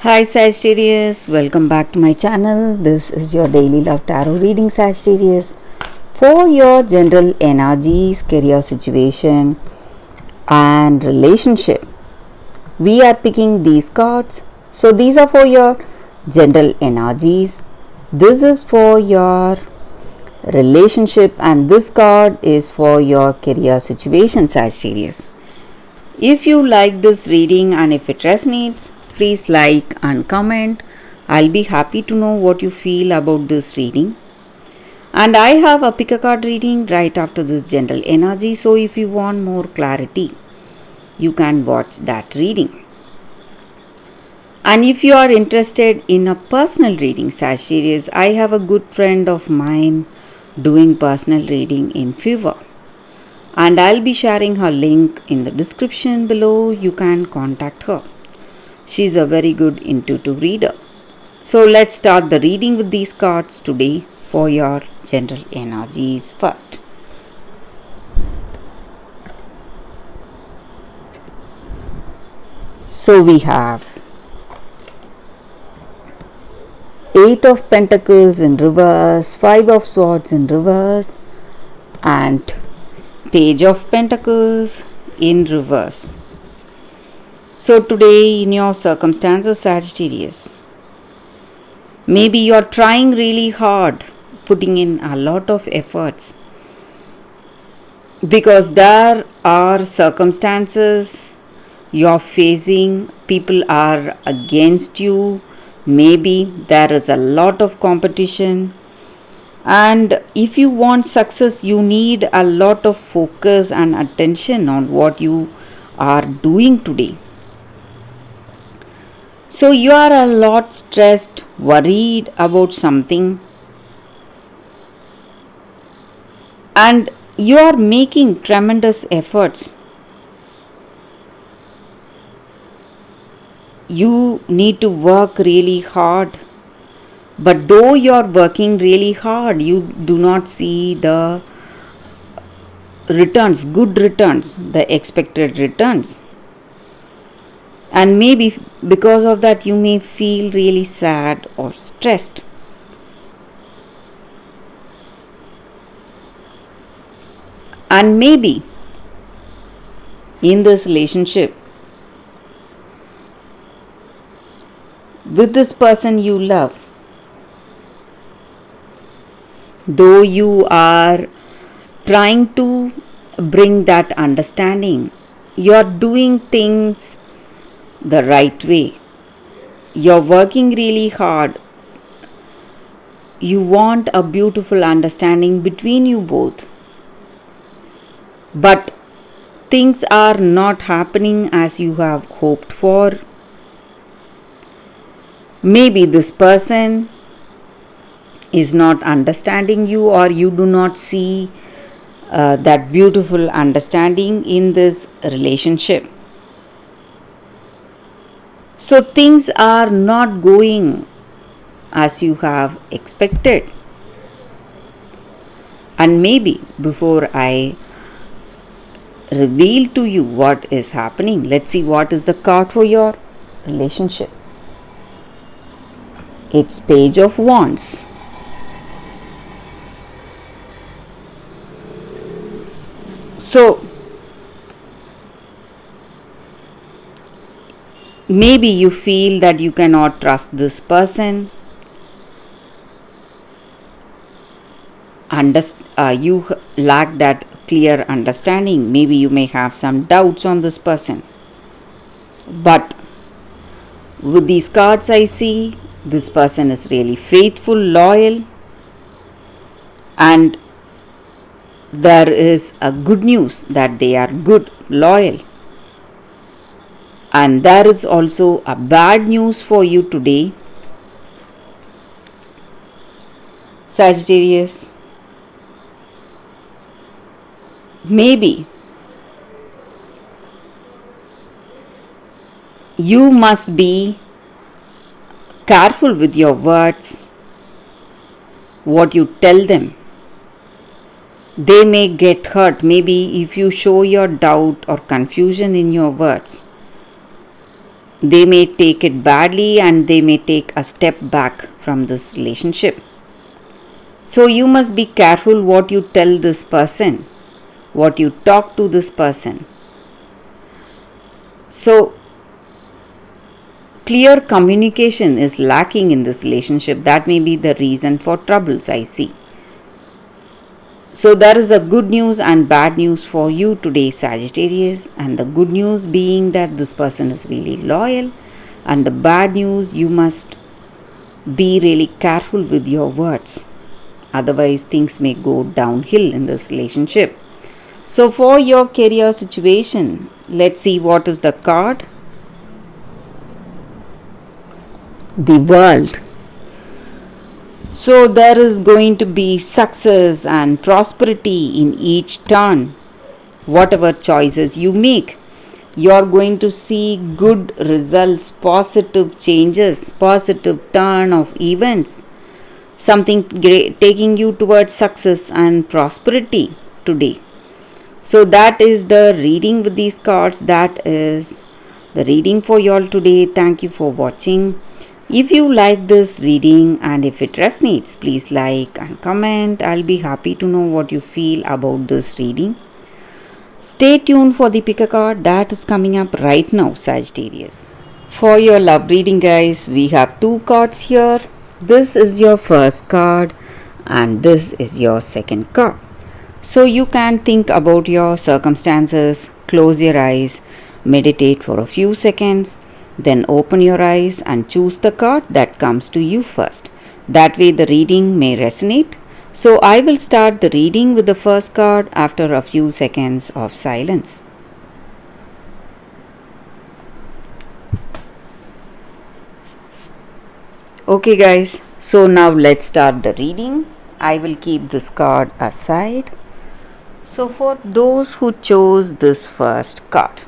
Hi Sagittarius, welcome back to my channel. This is your daily love tarot reading, Sagittarius, for your general energies, career situation, and relationship. We are picking these cards. So, these are for your general energies. This is for your relationship, and this card is for your career situation, Sagittarius. If you like this reading and if it resonates, please like and comment. I'll be happy to know what you feel about this reading. And I have a pick a card reading right after this general energy, so if you want more clarity, you can watch that reading. And if you are interested in a personal reading, Sagittarius, I have a good friend of mine doing personal reading in Fever. And I'll be sharing her link in the description below. You can contact her. She's a very good intuitive reader. So let's start the reading with these cards today for your general energies first. So we have Eight of Pentacles in reverse, Five of Swords in reverse, and Page of Pentacles in reverse. So today in your circumstances, Sagittarius, maybe you're trying really hard, putting in a lot of efforts, because there are circumstances you're facing, people are against you, maybe there is a lot of competition. And if you want success, you need a lot of focus and attention on what you are doing today. So you are a lot stressed, worried about something, and you are making tremendous efforts. You need to work really hard. But though you're working really hard, you do not see the returns, good returns, the expected returns. And maybe because of that, you may feel really sad or stressed. And maybe in this relationship, with this person you love, though you are trying to bring that understanding, you're doing things the right way, you're working really hard, you want a beautiful understanding between you both, but things are not happening as you have hoped for. Maybe this person is not understanding you, or you do not see that beautiful understanding in this relationship. So things are not going as you have expected. And maybe before I reveal to you what is happening, let's see what is the card for your relationship. It's Page of Wands. So maybe you feel that you cannot trust this person. You lack that clear understanding. Maybe you may have some doubts on this person. But with these cards, I see this person is really faithful, loyal, and there is a good news that they are good, loyal. And there is also a bad news for you today, Sagittarius. Maybe you must be careful with your words, what you tell them. They may get hurt, maybe if you show your doubt or confusion in your words. They may take it badly and they may take a step back from this relationship. So you must be careful what you tell this person, what you talk to this person. So clear communication is lacking in this relationship. That may be the reason for troubles, I see. So there is a good news and bad news for you today, Sagittarius. And the good news being that this person is really loyal, and the bad news, you must be really careful with your words. Otherwise, things may go downhill in this relationship. So for your career situation, let's see what is the card. The World. So there is going to be success and prosperity in each turn. Whatever choices you make, you're going to see good results, positive changes, positive turn of events. Something great taking you towards success and prosperity today. So that is the reading with these cards. That is the reading for you all today. Thank you for watching. If you like this reading and if it resonates, please like and comment. I'll be happy to know what you feel about this reading. Stay tuned for the pick a card that is coming up right now, Sagittarius. For your love reading, guys, we have two cards here. This is your first card and this is your second card. So you can think about your circumstances, close your eyes, meditate for a few seconds, then open your eyes and choose the card that comes to you first. That way the reading may resonate. So I will start the reading with the first card after a few seconds of silence. Okay guys, so now let's start the reading. I will keep this card aside. So for those who chose this first card,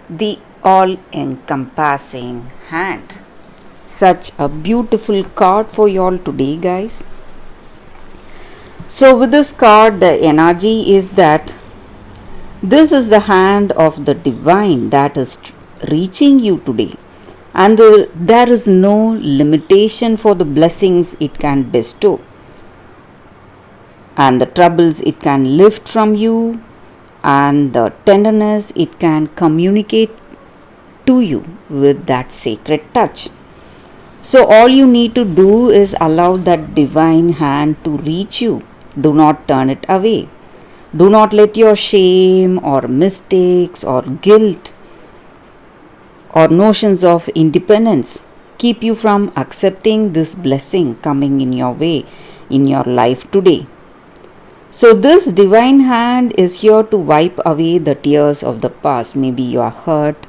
the all-encompassing hand. Such a beautiful card for you all today, guys. So with this card, the energy is that this is the hand of the divine that is reaching you today. And there is no limitation for the blessings it can bestow. And the troubles it can lift from you, and the tenderness it can communicate to you with that sacred touch. So all you need to do is allow that divine hand to reach you. Do not turn it away. Do not let your shame or mistakes or guilt or notions of independence keep you from accepting this blessing coming in your way in your life today. So this divine hand is here to wipe away the tears of the past. Maybe you are hurt,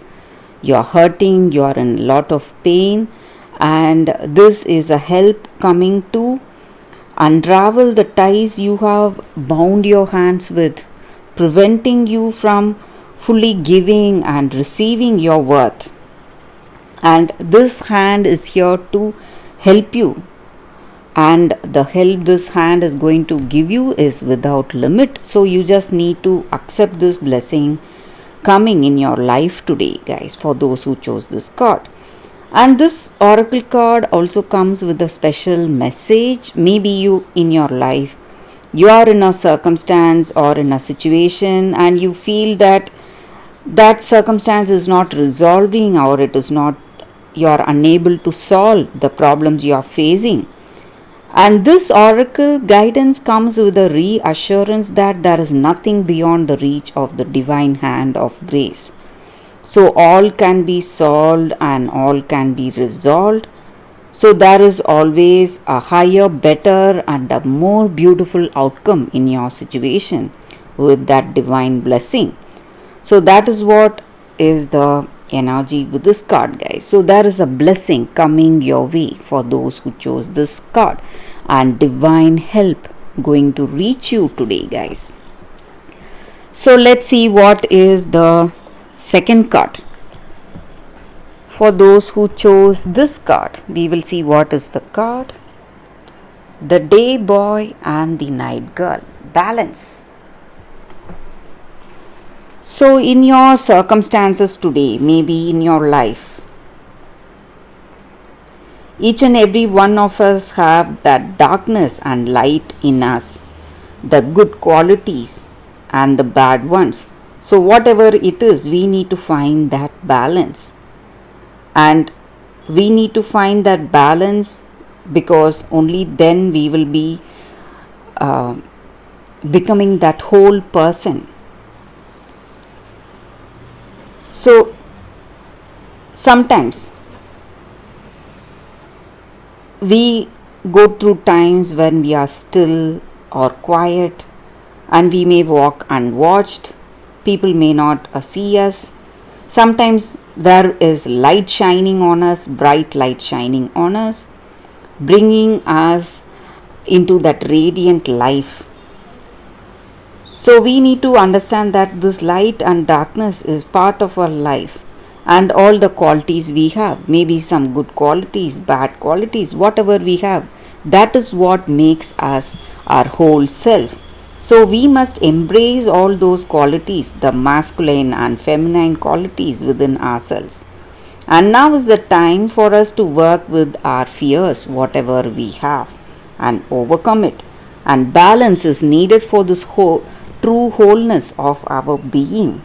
you are hurting, you are in a lot of pain, and this is a help coming to unravel the ties you have bound your hands with, preventing you from fully giving and receiving your worth. And this hand is here to help you. And the help this hand is going to give you is without limit. So you just need to accept this blessing coming in your life today, guys, for those who chose this card. And this oracle card also comes with a special message. Maybe you in your life, you are in a circumstance or in a situation and you feel that that circumstance is not resolving, or it is not, you are unable to solve the problems you are facing. And this oracle guidance comes with a reassurance that there is nothing beyond the reach of the divine hand of grace. So all can be solved and all can be resolved. So there is always a higher, better and a more beautiful outcome in your situation with that divine blessing. So that is what is the energy with this card, guys. So there is a blessing coming your way for those who chose this card, and divine help going to reach you today, guys. So let's see what is the second card. For those who chose this card, we will see what is the card. The Day Boy and the Night Girl. Balance. So, in your circumstances today, maybe in your life, each and every one of us have that darkness and light in us, the good qualities and the bad ones. So, whatever it is, we need to find that balance. And we need to find that balance because only then we will be uh, becoming that whole person. So, sometimes we go through times when we are still or quiet, and we may walk unwatched. People may not see us. Sometimes there is light shining on us, bright light shining on us, bringing us into that radiant life. So we need to understand that this light and darkness is part of our life, and all the qualities we have, maybe some good qualities, bad qualities, whatever we have, that is what makes us our whole self. So we must embrace all those qualities, the masculine and feminine qualities within ourselves. And now is the time for us to work with our fears, whatever we have, and overcome it. And balance is needed for this true wholeness of our being.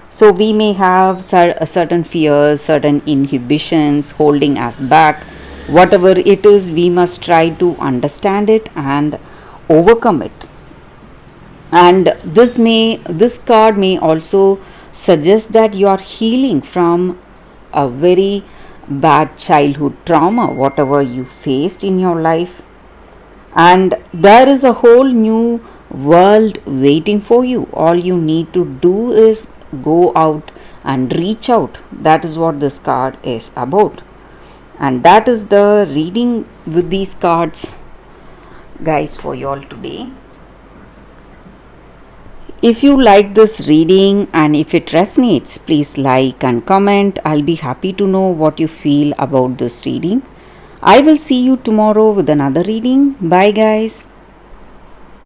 So we may have certain fears, certain inhibitions holding us back. Whatever it is, we must try to understand it and overcome it. And this card may also suggest that you are healing from a very bad childhood trauma, whatever you faced in your life, and there is a whole new world waiting for you. All you need to do is go out and reach out. That is what this card is about, and that is the reading with these cards, guys, for you all today. If you like this reading and if it resonates, please like and comment. I'll be happy to know what you feel about this reading. I will see you tomorrow with another reading. Bye, guys.